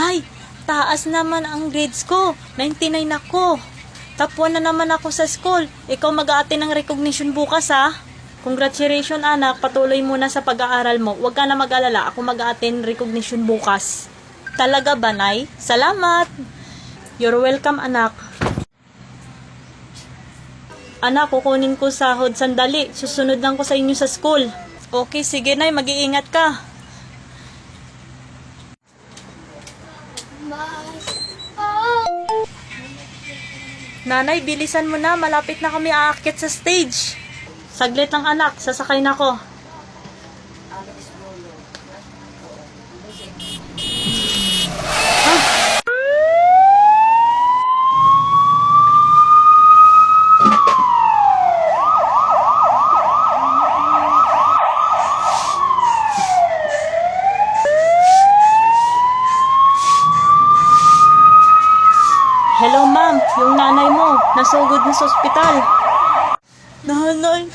Ay, taas naman ang grades ko. 99 ako. Top 1 na naman ako sa school. Ikaw mag-a-attend ng recognition bukas ha. Congratulations anak, patuloy muna sa pag-aaral mo. Huwag ka na mag-alala, ako mag-a-attend recognition bukas. Talaga ba, Nay? Salamat! You're welcome anak. Anak, kukunin ko sahod sandali. Susunod lang ko sa inyo sa school. Okay, sige Nay, mag-iingat ka. Nanay, bilisan mo na. Malapit na kami aakyat sa stage. Saglit lang anak, sasakay na ko. Hello ma'am, yung nanay mo, nasugod na sa ospital. Nanay.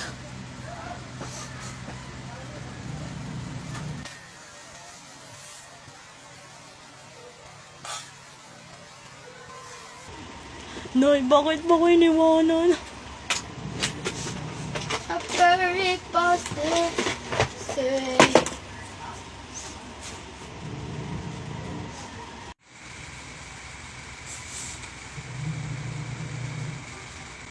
Nay, bakit ba ko iniwanan? A very positive say.